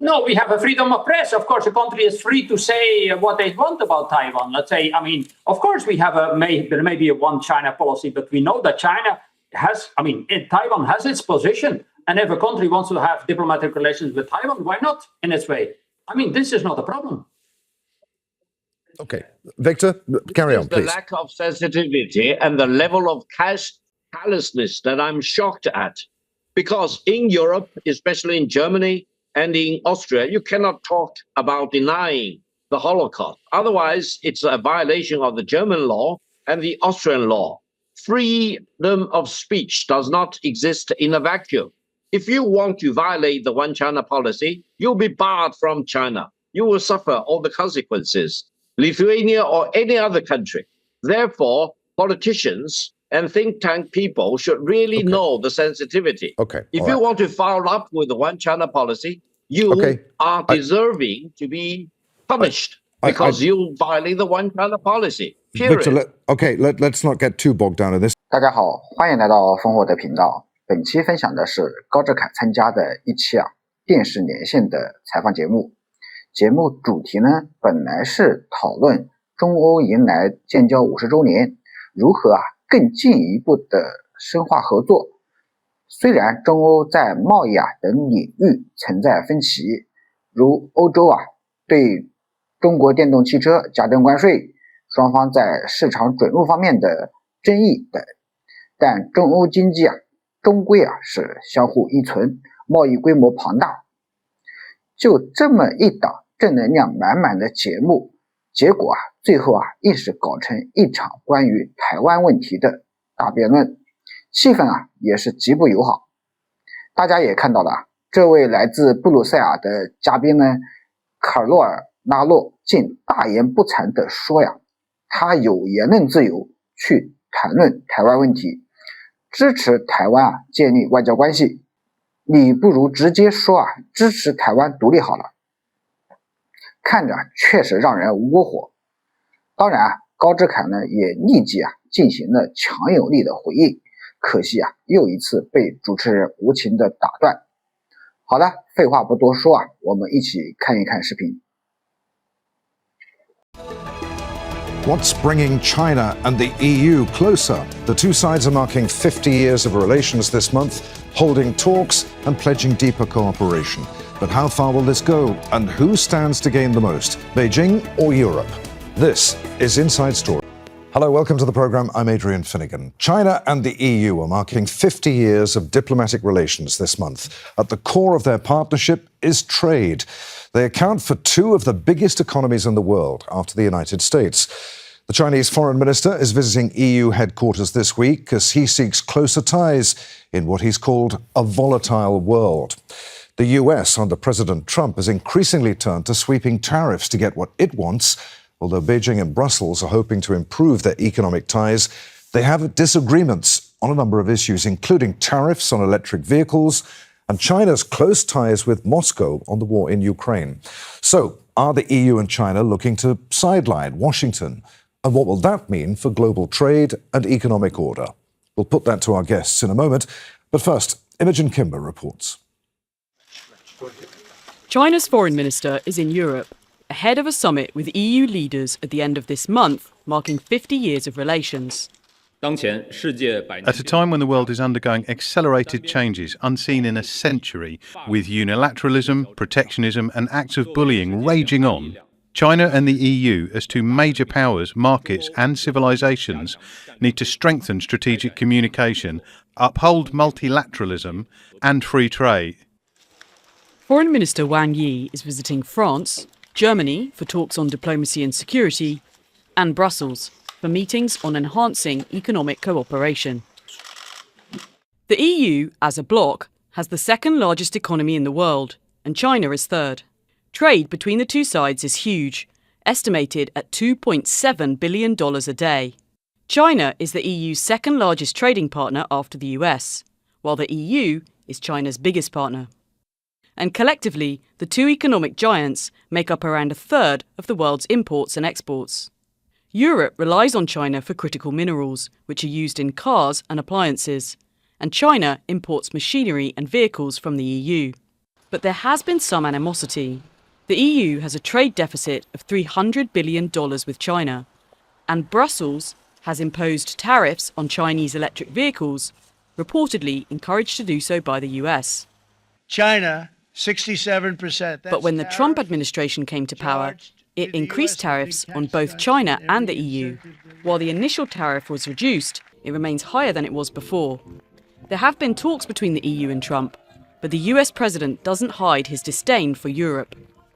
No, we have a freedom of press. Of course, a country is free to say what they want about Taiwan. Let's say, I mean, of course, we have there may be a one China policy, but we know that China has, Taiwan has its position. And if a country wants to have diplomatic relations with Taiwan, why not in its way? I mean, this is not a problem. Okay, Victor, carry on, please. The lack of sensitivity and the level of callousness that I'm shocked at. Because in Europe, especially in Germany and in Austria, you cannot talk about denying the Holocaust. Otherwise, it's a violation of the German law and the Austrian law. Freedom of speech does not exist in a vacuum. If you want to violate the one China policy, you'll be barred from China. You will suffer all the consequences. Lithuania or any other country. Therefore, politicians and think tank people should really know the sensitivity. Okay. If you want to follow up with the one China policy, you are deserving to be punished because you violate the one China policy. Period. Victor, let's not get too bogged down in this. 大家好，欢迎来到烽火的频道。本期分享的是高志凯参加的一期电视连线的采访节目。节目主题呢，本来是讨论中欧迎来建交50周年，如何更进一步的深化合作。虽然中欧在贸易等领域存在分歧，如欧洲对中国电动汽车加征关税，双方在市场准入方面的争议等，但中欧经济终归是相互依存，贸易规模庞大。就这么一档正能量满满的节目，结果最后硬是搞成一场关于台湾问题的大辩论，气氛也是极不友好。大家也看到了，这位来自布鲁塞尔的嘉宾呢，卡罗尔拉诺竟大言不惭的说他有言论自由去谈论台湾问题，支持台湾建立外交关系，你不如直接说支持台湾独立好了。看着确实让人窝火。当然高志凯呢也立即进行了强有力的回应，可惜又一次被主持人无情的打断。好了，废话不多说我们一起看一看视频。What's bringing China and the EU closer? The two sides are marking 50 years of relations this month, holding talks and pledging deeper cooperation. But how far will this go? And who stands to gain the most, Beijing or Europe? This is Inside Story. Hello, welcome to the program. I'm Adrian Finnegan. China and the EU are marking 50 years of diplomatic relations this month. At the core of their partnership is trade. They account for two of the biggest economies in the world after the United States. The Chinese foreign minister is visiting EU headquarters this week as he seeks closer ties in what he's called a volatile world. The US, under President Trump, has increasingly turned to sweeping tariffs to get what it wants. Although Beijing and Brussels are hoping to improve their economic ties, they have disagreements on a number of issues, including tariffs on electric vehicles and China's close ties with Moscow on the war in Ukraine. So, are the EU and China looking to sideline Washington? And what will that mean for global trade and economic order? We'll put that to our guests in a moment. But first, Imogen Kimber reports. China's foreign minister is in Europe, ahead of a summit with EU leaders at the end of this month, marking 50 years of relations. At a time when the world is undergoing accelerated changes unseen in a century, with unilateralism, protectionism and acts of bullying raging on, China and the EU, as two major powers, markets and civilizations, need to strengthen strategic communication, uphold multilateralism and free trade. Foreign Minister Wang Yi is visiting France, Germany for talks on diplomacy and security, and Brussels for meetings on enhancing economic cooperation. The EU, as a bloc, has the second largest economy in the world, and China is third. Trade between the two sides is huge, estimated at $2.7 billion a day. China is the EU's second largest trading partner after the US, while the EU is China's biggest partner. And collectively, the two economic giants make up around a third of the world's imports and exports. Europe relies on China for critical minerals, which are used in cars and appliances, and China imports machinery and vehicles from the EU. But there has been some animosity. The EU has a trade deficit of $300 billion with China, and Brussels has imposed tariffs on Chinese electric vehicles, reportedly encouraged to do so by the US. China, 67%. But when the Trump administration came to power, it increased tariffs on both China and the EU. While the initial tariff was reduced, it remains higher than it was before. There have been talks between the EU and Trump, but the US president doesn't hide his disdain for Europe.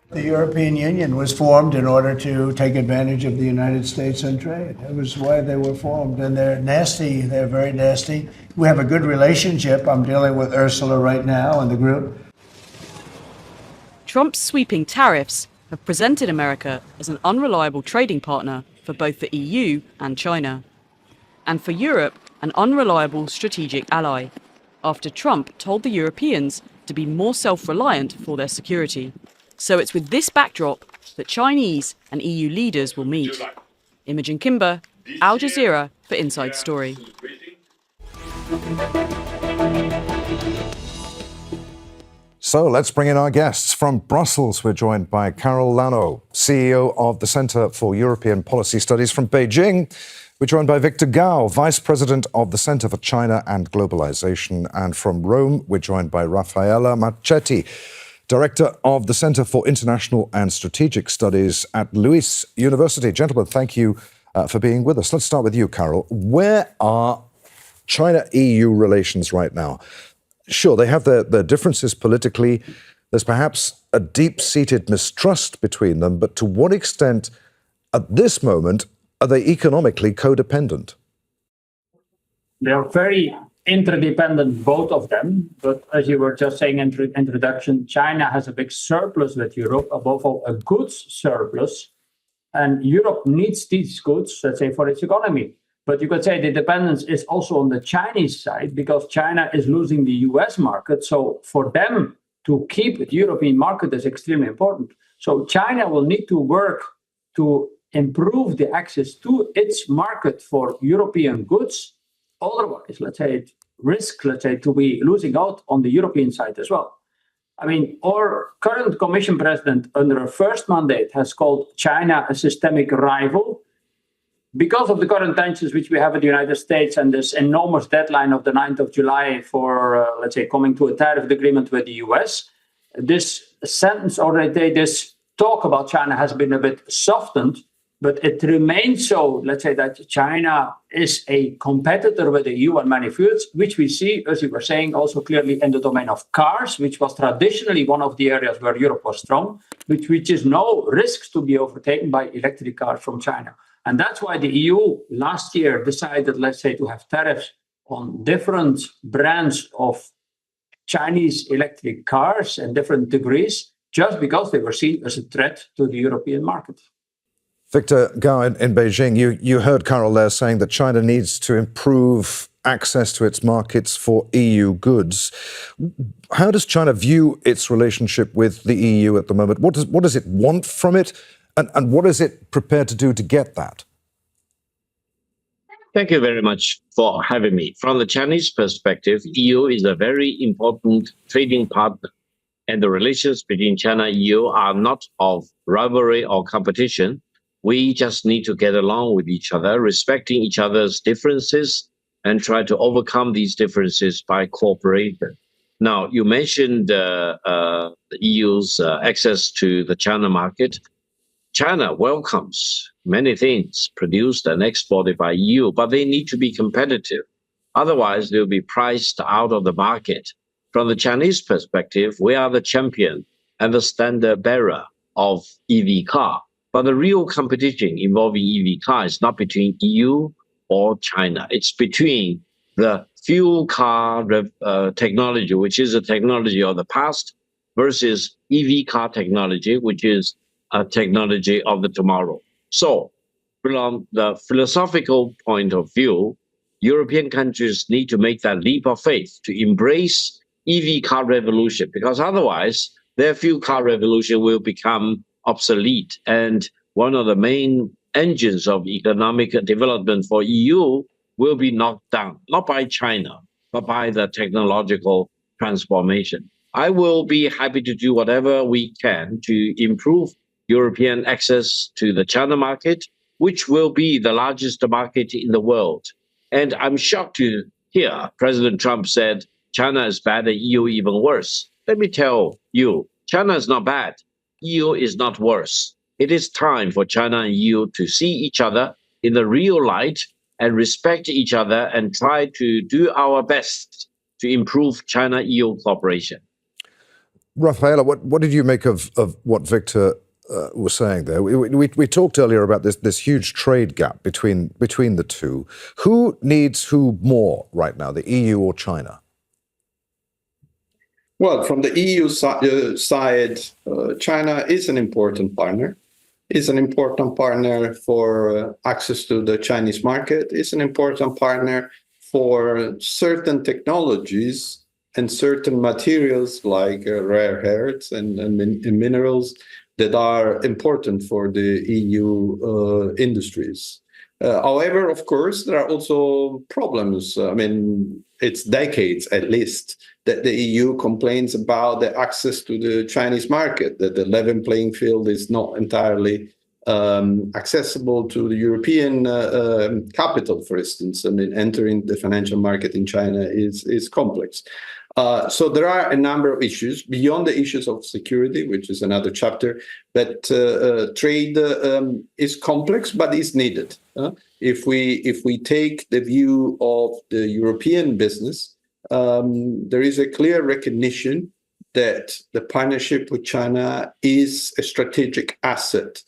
The European Union was formed in order to take advantage of the United States on trade. That was why they were formed. And they're nasty. They're very nasty. We have a good relationship. I'm dealing with Ursula right now and the group. Trump's sweeping tariffs have presented America as an unreliable trading partner for both the EU and China, and for Europe, an unreliable strategic ally, after Trump told the Europeans to be more self-reliant for their security. So it's with this backdrop that Chinese and EU leaders will meet. Imogen Kimber, Al Jazeera for Inside Story. So let's bring in our guests. From Brussels, we're joined by Carol Lano, CEO of the Centre for European Policy Studies. From Beijing, we're joined by Victor Gao, Vice President of the Centre for China and Globalization. And from Rome, we're joined by Raffaella Marchetti, Director of the Centre for International and Strategic Studies at Luis University. Gentlemen, thank you for being with us. Let's start with you, Carol. Where are China-EU relations right now? Sure, they have their differences politically. There's perhaps a deep-seated mistrust between them, but to what extent, at this moment, are they economically codependent? They're very interdependent, both of them. But as you were just saying in introduction, China has a big surplus with Europe, above all a goods surplus. And Europe needs these goods, let's say, for its economy. But you could say the dependence is also on the Chinese side because China is losing the US market. So for them to keep the European market is extremely important. So China will need to work to improve the access to its market for European goods. Otherwise, let's say, it risks, to be losing out on the European side as well. I mean, our current Commission president under her first mandate has called China a systemic rival because of the current tensions which we have in the United States and this enormous deadline of the 9th of July for, coming to a tariff agreement with the US. This sentence already, this talk about China has been a bit softened, but it remains so, that China is a competitor with the EU on many fields, which we see, as you were saying, also clearly in the domain of cars, which was traditionally one of the areas where Europe was strong, which is now risks to be overtaken by electric cars from China. And that's why the EU last year decided, to have tariffs on different brands of Chinese electric cars and different degrees, just because they were seen as a threat to the European market. Victor Gao, in Beijing, you heard Carol there saying that China needs to improve access to its markets for EU goods. How does China view its relationship with the EU at the moment? What does it want from it? And what is it prepared to do to get that? Thank you very much for having me. From the Chinese perspective, EU is a very important trading partner, and the relations between China and EU are not of rivalry or competition. We just need to get along with each other, respecting each other's differences, and try to overcome these differences by cooperation. Now, you mentioned the EU's access to the China market. China welcomes many things produced and exported by EU, but they need to be competitive. Otherwise, they'll be priced out of the market. From the Chinese perspective, we are the champion and the standard bearer of EV car. But the real competition involving EV car is not between EU or China. It's between the fuel car technology, which is a technology of the past, versus EV car technology, which is a technology of the tomorrow. So from the philosophical point of view, European countries need to make that leap of faith to embrace EV car revolution, because otherwise their fuel car revolution will become obsolete. And one of the main engines of economic development for EU will be knocked down, not by China, but by the technological transformation. I will be happy to do whatever we can to improve European access to the China market, which will be the largest market in the world. And I'm shocked to hear President Trump said China is bad and EU even worse. Let me tell you, China is not bad. EU is not worse. It is time for China and EU to see each other in the real light and respect each other and try to do our best to improve China-EU cooperation. Rafaela, what did you make of what Victor was saying there? We talked earlier about this huge trade gap between the two. Who needs who more right now, the EU or China? Well, from the EU side, China is an important partner. Is an important partner for access to the Chinese market. Is an important partner for certain technologies and certain materials like rare earths and minerals that are important for the EU industries. However, of course, there are also problems. I mean, it's decades at least that the EU complains about the access to the Chinese market, that the level playing field is not entirely accessible to the European capital, for instance. I mean, entering the financial market in China is complex. So there are a number of issues beyond the issues of security, which is another chapter, but trade is complex, but is needed. If we take the view of the European business, there is a clear recognition that the partnership with China is a strategic asset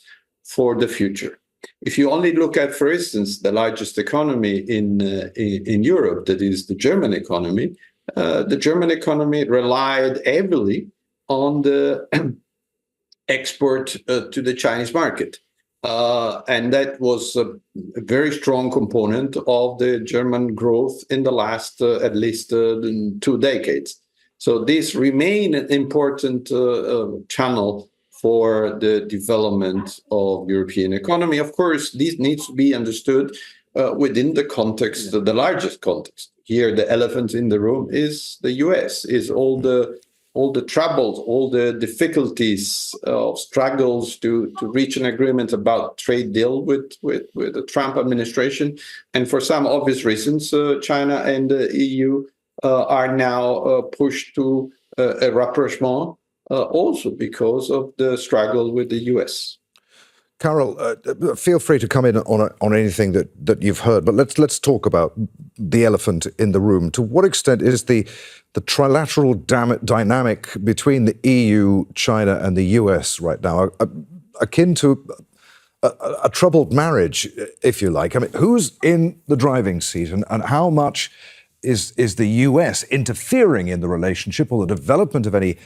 for the future. If you only look at, for instance, the largest economy in Europe, that is the German economy, relied heavily on the export to the Chinese market. And that was a very strong component of the German growth in the last at least 2 decades. So this remains an important channel for the development of European economy. Of course, this needs to be understood within the context, the largest context. Here, the elephant in the room is the US, is all the troubles, all the difficulties, struggles to reach an agreement about trade deal with the Trump administration. And for some obvious reasons, China and the EU are now pushed to a rapprochement, also because of the struggle with the US. Carol, feel free to come in on anything that you've heard, but let's talk about the elephant in the room. To what extent is the trilateral dynamic between the EU, China, and the US right now akin to a troubled marriage, if you like? I mean, who's in the driving seat, and how much is the US interfering in the relationship or the development of any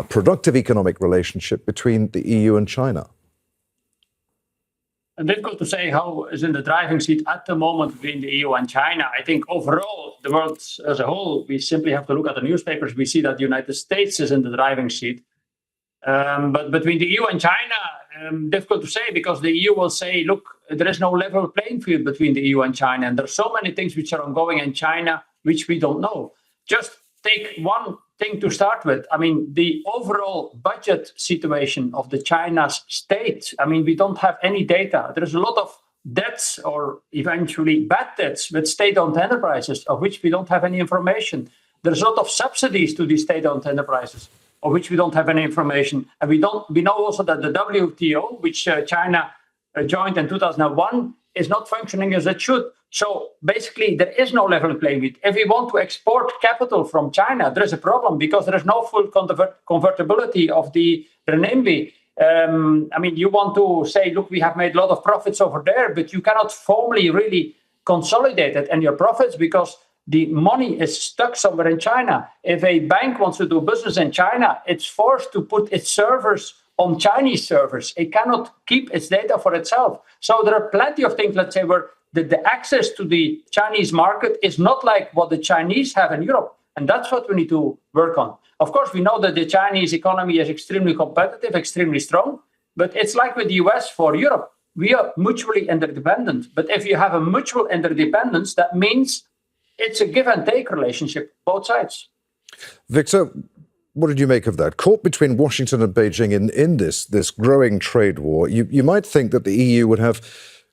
productive economic relationship between the EU and China? And difficult to say how is in the driving seat at the moment between the EU and China. I think overall, the world as a whole, we simply have to look at the newspapers. We see that the United States is in the driving seat. But between the EU and China, difficult to say, because the EU will say, look, there is no level playing field between the EU and China. And there's so many things which are ongoing in China which we don't know. Just take one thing to start with. I mean, the overall budget situation of the China's state. I mean, we don't have any data. There's a lot of debts or eventually bad debts with state-owned enterprises of which we don't have any information. There's a lot of subsidies to these state-owned enterprises of which we don't have any information. And we know also that the WTO, which China joined in 2001, is not functioning as it should. So basically, there is no level playing field. If we want to export capital from China, there is a problem because there is no full convertibility of the renminbi. I mean, you want to say, look, we have made a lot of profits over there, but you cannot formally really consolidate it and your profits because the money is stuck somewhere in China. If a bank wants to do business in China, it's forced to put its servers on Chinese servers. It cannot keep its data for itself. So there are plenty of things, let's say, where the access to the Chinese market is not like what the Chinese have in Europe. And that's what we need to work on. Of course, we know that the Chinese economy is extremely competitive, extremely strong, but it's like with the US for Europe. We are mutually interdependent. But if you have a mutual interdependence, that means it's a give and take relationship, both sides. Victor, what did you make of that? Caught between Washington and Beijing in this growing trade war, you might think that the EU would have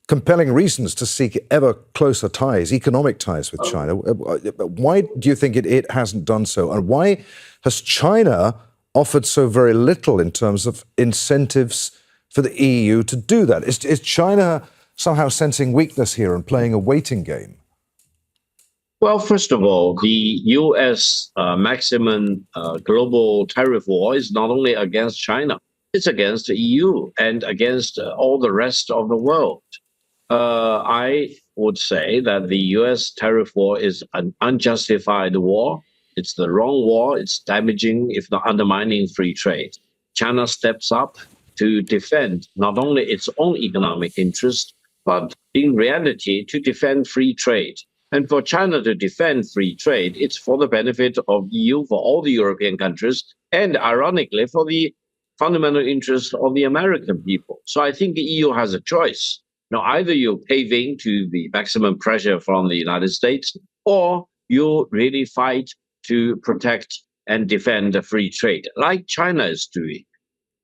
compelling reasons to seek ever closer ties, economic ties with China. Why do you think it hasn't done so? And why has China offered so very little in terms of incentives for the EU to do that? Is China somehow sensing weakness here and playing a waiting game? Well, first of all, the U.S. maximum global tariff war is not only against China, it's against the EU and against all the rest of the world. I would say that the U.S. tariff war is an unjustified war. It's the wrong war. It's damaging, if not undermining, free trade. China steps up to defend not only its own economic interest, but in reality, to defend free trade. And for China to defend free trade, it's for the benefit of EU, for all the European countries, and ironically, for the fundamental interests of the American people. So I think the EU has a choice. Now, either you're caving to the maximum pressure from the United States, or you really fight to protect and defend the free trade, like China is doing.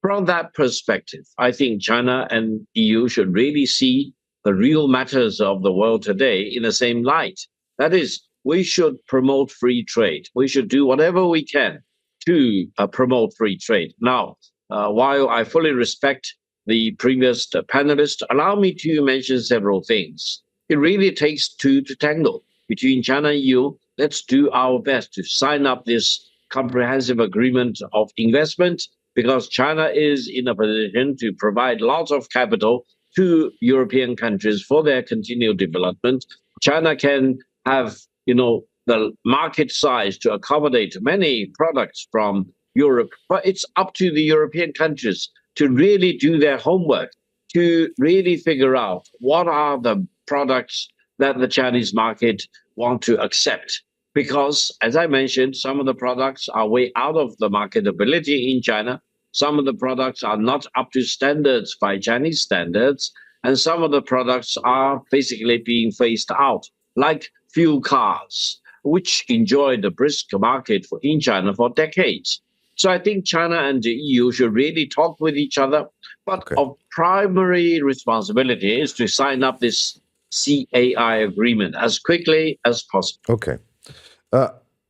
From that perspective, I think China and EU should really see the real matters of the world today in the same light. That is, we should promote free trade. We should do whatever we can to promote free trade. Now, while I fully respect the previous panelist, allow me to mention several things. It really takes two to tango. Between China and EU, let's do our best to sign up this comprehensive agreement of investment, because China is in a position to provide lots of capital to European countries for their continued development. China can have, the market size to accommodate many products from Europe, but it's up to the European countries to really do their homework, to really figure out what are the products that the Chinese market want to accept. Because, as I mentioned, some of the products are way out of the marketability in China. Some of the products are not up to standards by Chinese standards, and some of the products are basically being phased out, like fuel cars, which enjoyed a brisk market in China for decades. So I think China and the EU should really talk with each other, but of primary responsibility is to sign up this CAI agreement as quickly as possible. Okay.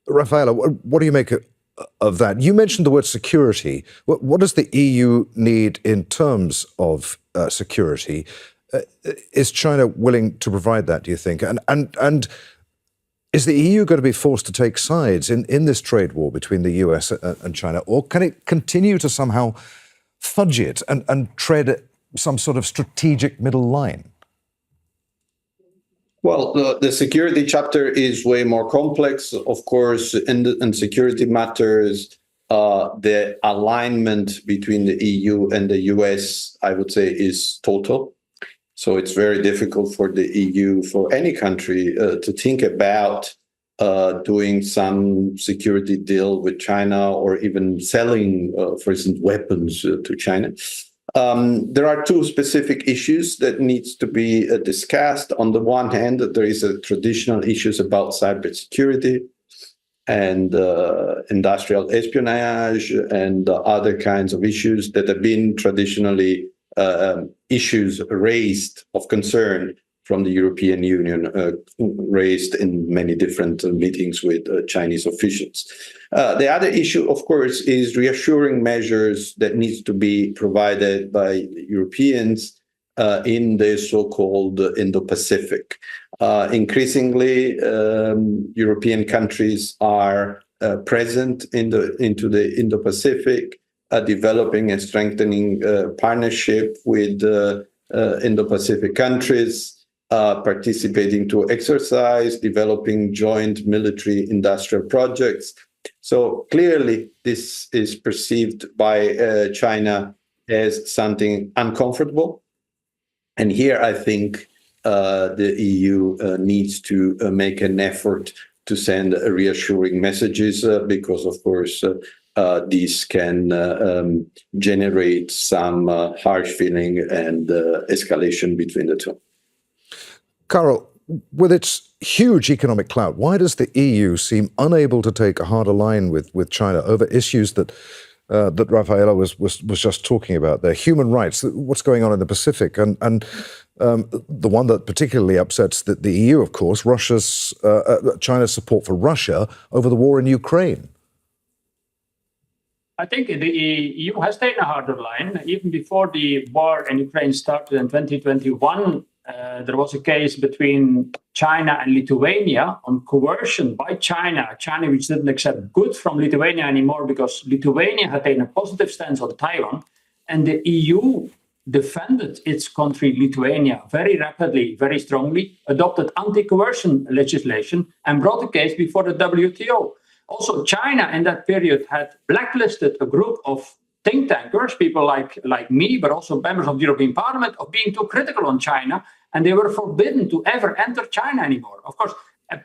Rafaela, what do you make of that? You mentioned the word security. What does the EU need in terms of security? Is China willing to provide that, do you think? And is the EU going to be forced to take sides in this trade war between the US and China? Or can it continue to somehow fudge it and tread some sort of strategic middle line? Well, the security chapter is way more complex. Of course, in security matters, the alignment between the EU and the US, I would say, is total. So it's very difficult for the EU, for any country, to think about doing some security deal with China or even selling, for instance, weapons to China. There are two specific issues that needs to be discussed. On the one hand, there is a traditional issues about cybersecurity and industrial espionage and other kinds of issues that have been traditionally issues raised of concern from the European Union, raised in many different meetings with Chinese officials. The other issue, of course, is reassuring measures that needs to be provided by Europeans in the so-called Indo-Pacific. Increasingly, European countries are present into the Indo-Pacific, developing and strengthening partnership with Indo-Pacific countries, participating to exercise, developing joint military industrial projects. So clearly, this is perceived by China as something uncomfortable. And here, I think the EU needs to make an effort to send reassuring messages because, of course, these can generate some harsh feeling and escalation between the two. Carol, with its huge economic clout, why does the EU seem unable to take a harder line with China over issues that Rafaela was just talking about, their human rights, what's going on in the Pacific, and the one that particularly upsets the EU, of course, China's support for Russia over the war in Ukraine? I think the EU has taken a harder line. Even before the war in Ukraine started in 2021, there was a case between China and Lithuania on coercion by China, which didn't accept goods from Lithuania anymore because Lithuania had taken a positive stance on Taiwan, and the EU defended its country, Lithuania, very rapidly, very strongly, adopted anti-coercion legislation, and brought the case before the WTO. Also, China in that period had blacklisted a group of think tankers, people like me, but also members of the European Parliament, of being too critical on China, and they were forbidden to ever enter China anymore. Of course,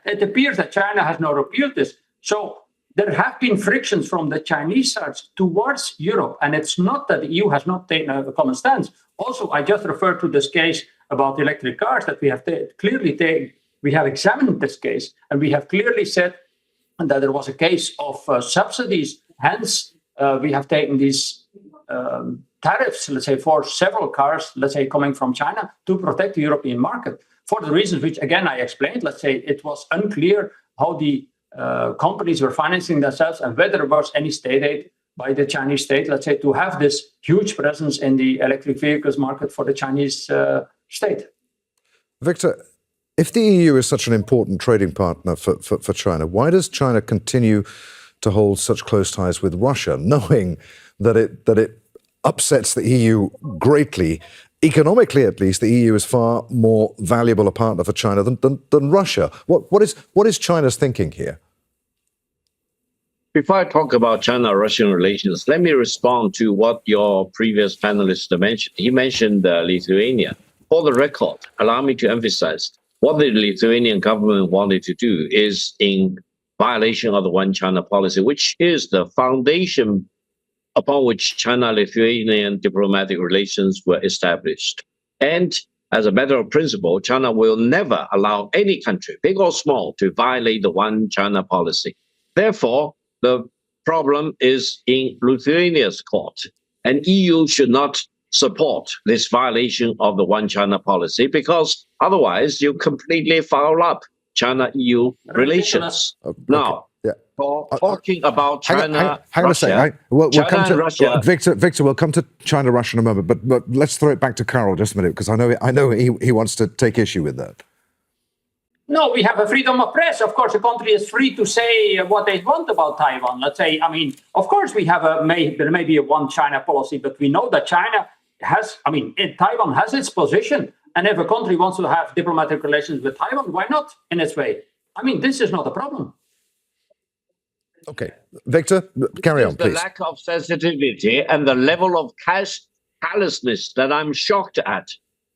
it appears that China has now repealed this. So there have been frictions from the Chinese side towards Europe, and it's not that the EU has not taken a common stance. Also, I just referred to this case about electric cars that we have we have examined this case, and we have clearly said that there was a case of subsidies. Hence, we have taken these tariffs, let's say, for several cars, let's say, coming from China to protect the European market for the reasons which, again, I explained. Let's say it was unclear how the companies were financing themselves and whether there was any state aid by the Chinese state, let's say, to have this huge presence in the electric vehicles market for the Chinese state. Victor, if the EU is such an important trading partner for China, why does China continue to hold such close ties with Russia, knowing that it upsets the EU greatly? Economically, at least, the EU is far more valuable a partner for China than Russia. What is China's thinking here? Before I talk about China-Russian relations, let me respond to what your previous panelist mentioned. He mentioned Lithuania. For the record, allow me to emphasize, what the Lithuanian government wanted to do is in violation of the One China policy, which is the foundation upon which China-Lithuanian diplomatic relations were established. And as a matter of principle, China will never allow any country, big or small, to violate the One China policy. Therefore, the problem is in Lithuania's court, and EU should not support this violation of the One China policy, because otherwise you completely foul up China-EU relations. Okay. Now, talking about China, hang on a second. We'll come to Russia. Victor. We'll come to China, Russia in a moment. But let's throw it back to Carol just a minute, because I know he wants to take issue with that. No, we have a freedom of press. Of course, a country is free to say what they want about Taiwan. Let's say, I mean, of course, we have there may be a one China policy, but we know that China has, Taiwan has its position. And if a country wants to have diplomatic relations with Taiwan, why not in its way? This is not a problem. Okay, Victor, carry on, please. The lack of sensitivity and the level of callousness that I'm shocked at.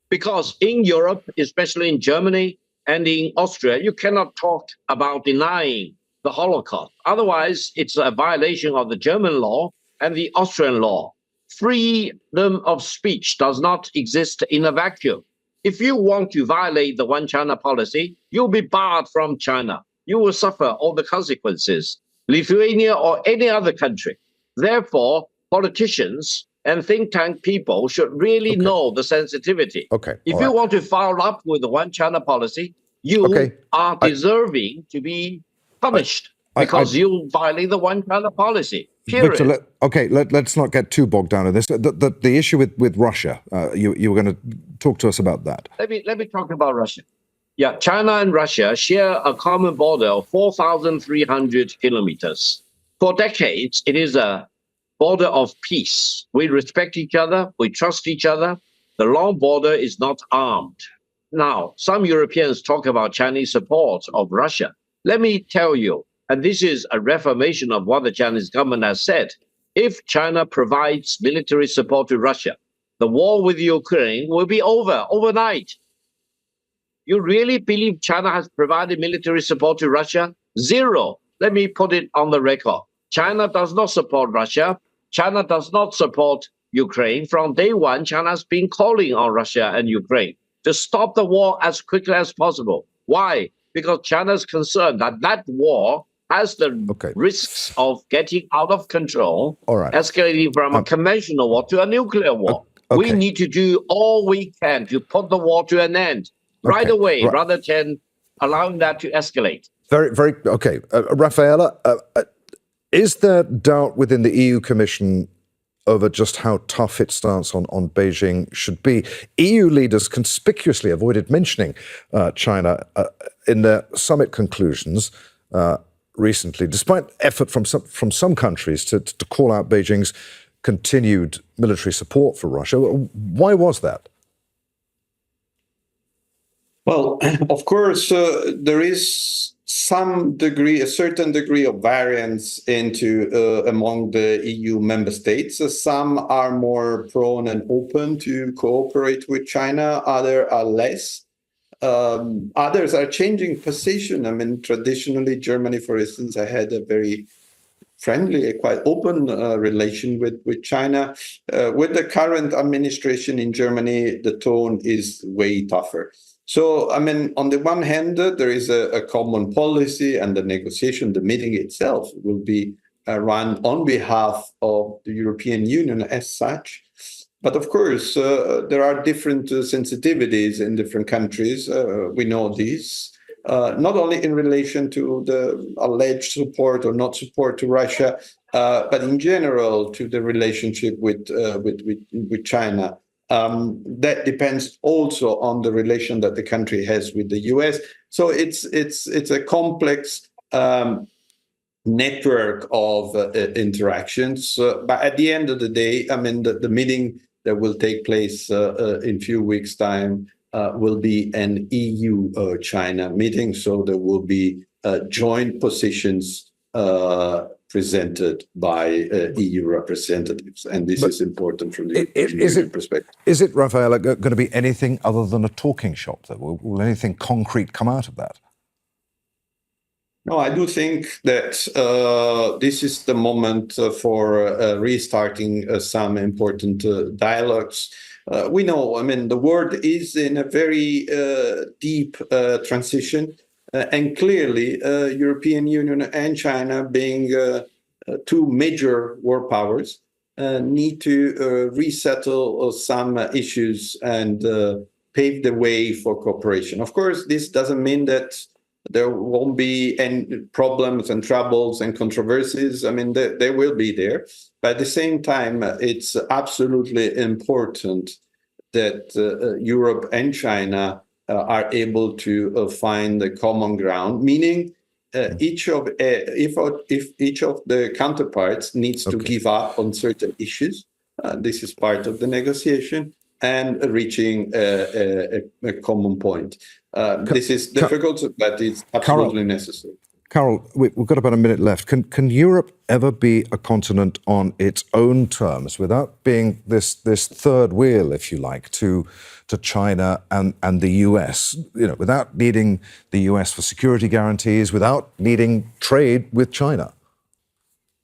Because in Europe, especially in Germany and in Austria, you cannot talk about denying the Holocaust. Otherwise, it's a violation of the German law and the Austrian law. Freedom of speech does not exist in a vacuum. If you want to violate the One China policy, you'll be barred from China. You will suffer all the consequences. Lithuania or any other country. Therefore, politicians and think tank people should really know the sensitivity. Okay. If you want to foul up with the One China policy, you are deserving to be punished because you violate the One China policy. Period. Victor, let's not get too bogged down in this. The issue with Russia, you were going to talk to us about that. Let me talk about Russia. Yeah, China and Russia share a common border of 4,300 kilometers. For decades, it is a border of peace. We respect each other. We trust each other. The long border is not armed. Now, some Europeans talk about Chinese support of Russia. Let me tell you, and this is a reformation of what the Chinese government has said, if China provides military support to Russia, the war with Ukraine will be over overnight. You really believe China has provided military support to Russia? Zero. Let me put it on the record. China does not support Russia. China does not support Ukraine. From day one, China has been calling on Russia and Ukraine to stop the war as quickly as possible. Why? Because China's concerned that that war has the risks of getting out of control, escalating from a conventional war to a nuclear war. We need to do all we can to put the war to an end right away, rather than allowing that to escalate. Very okay. Rafaela, is there doubt within the EU Commission over just how tough its stance on Beijing should be? EU leaders conspicuously avoided mentioning China in their summit conclusions recently, despite effort from some countries to call out Beijing's continued military support for Russia. Why was that? Well, of course, there is a certain degree of variance among the EU member states. Some are more prone and open to cooperate with China, others are less. Others are changing position. I mean, traditionally, Germany, for instance, had a very friendly, a quite open relation with China. With the current administration in Germany, the tone is way tougher. So, I mean, on the one hand, there is a common policy, and the negotiation, the meeting itself will be run on behalf of the European Union as such. But of course, there are different sensitivities in different countries. We know this, not only in relation to the alleged support or not support to Russia, but in general to the relationship with China. That depends also on the relation that the country has with the US. So it's a complex network of interactions. But at the end of the day, I mean, the meeting that will take place in a few weeks' time will be an EU-China meeting. So there will be joint positions presented by EU representatives. And this is important from the European perspective. Is it, Rafaela, going to be anything other than a talking shop, though? Will anything concrete come out of that? No, I do think that this is the moment for restarting some important dialogues. We know, I mean, the world is in a very deep transition. And clearly, European Union and China, being two major world powers, need to resettle some issues and pave the way for cooperation. Of course, this doesn't mean that there won't be any problems and troubles and controversies. I mean, they will be there. But at the same time, it's absolutely important that Europe and China are able to find a common ground, meaning if each of the counterparts needs to give up on certain issues, this is part of the negotiation, and reaching a common point. This is difficult, but it's absolutely necessary. Carol, we've got about a minute left. Can Europe ever be a continent on its own terms without being this third wheel, if you like, to China and the US? You know, without needing the US for security guarantees, without needing trade with China?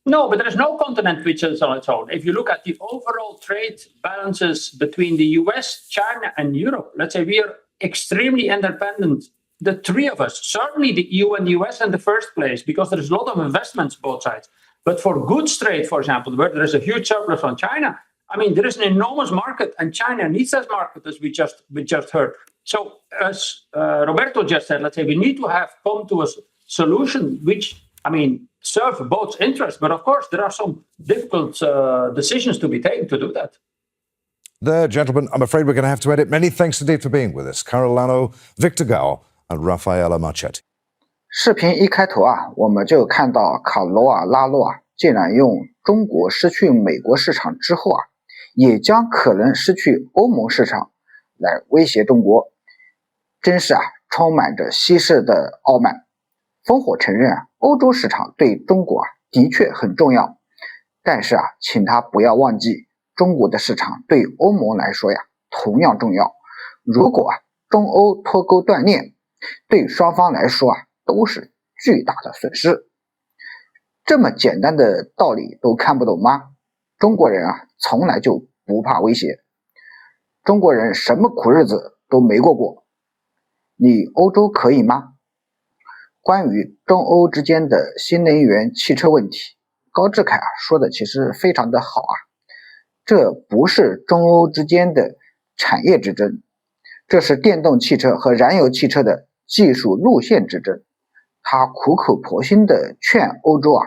No, but there is no continent which is on its own. If you look at the overall trade balances between the US, China, and Europe, let's say we are extremely independent. The three of us, certainly the EU and the US in the first place, because there's a lot of investments both sides. But for goods trade, for example, where there is a huge surplus on China, I mean, there is an enormous market, and China needs that market, as we just heard. So, as Roberto just said, let's say we need to have come to a solution which, I mean, serve both interests. But of course, there are some difficult decisions to be taken to do that. There, gentlemen, I'm afraid we're going to have to edit. Many thanks indeed for being with us. Carol Lano, Victor Gao, and Rafaela Marchetti. 视频一开头我们就看到卡罗尔拉诺竟然用中国失去美国市场之后也将可能失去欧盟市场来威胁中国，真是充满着稀释的傲慢。烽火承认欧洲市场对中国的确很重要，但是请他不要忘记，中国的市场对欧盟来说同样重要。如果中欧脱钩断裂，对双方来说都是巨大的损失。这么简单的道理都看不懂吗？中国人从来就不怕威胁，中国人什么苦日子都没过过。你欧洲可以吗？关于中欧之间的新能源汽车问题，高志凯说的其实非常的好啊。这不是中欧之间的产业之争，这是电动汽车和燃油汽车的技术路线之争。他苦口婆心地劝欧洲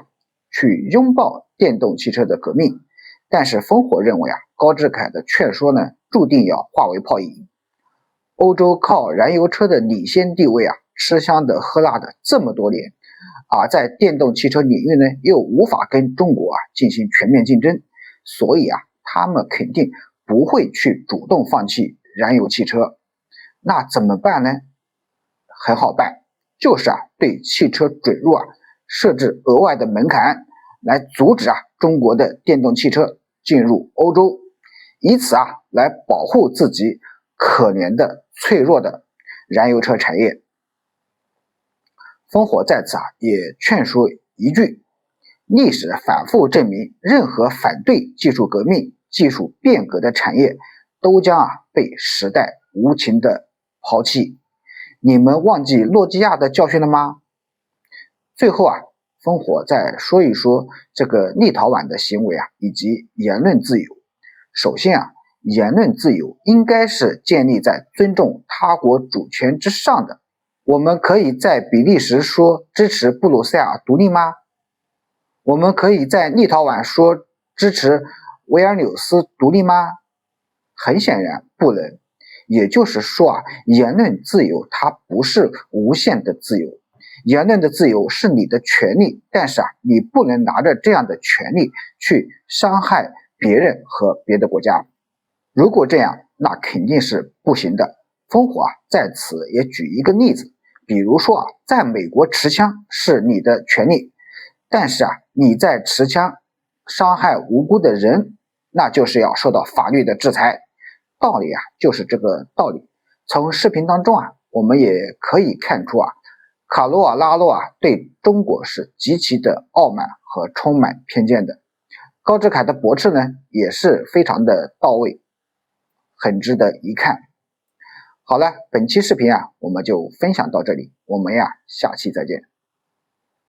去拥抱电动汽车的革命，但是烽火认为高志凯的劝说呢，注定要化为泡影。欧洲靠燃油车的领先地位吃香的喝辣的这么多年在电动汽车领域呢，又无法跟中国进行全面竞争，所以他们肯定不会去主动放弃燃油汽车。那怎么办呢？很好办，就是对汽车准入设置额外的门槛，来阻止中国的电动汽车进入欧洲，以此来保护自己可怜的脆弱的燃油车产业。烽火在此也劝说一句，历史反复证明，任何反对技术革命、技术变革的产业都将被时代无情的抛弃。你们忘记诺基亚的教训了吗？最后烽火再说一说这个立陶宛的行为以及言论自由。首先言论自由应该是建立在尊重他国主权之上的。我们可以在比利时说支持布鲁塞尔独立吗？我们可以在立陶宛说支持维尔纽斯独立吗？很显然不能。也就是说言论自由它不是无限的自由，言论的自由是你的权利，但是你不能拿着这样的权利去伤害别人和别的国家。如果这样，那肯定是不行的。烽火在此也举一个例子，比如说在美国持枪是你的权利，但是你在持枪伤害无辜的人，那就是要受到法律的制裁。道理就是这个道理。从视频当中我们也可以看出卡罗尔拉诺对中国是极其的傲慢和充满偏见的。高志凯的驳斥呢也是非常的到位，很值得一看。好了，本期视频我们就分享到这里，我们下期再见。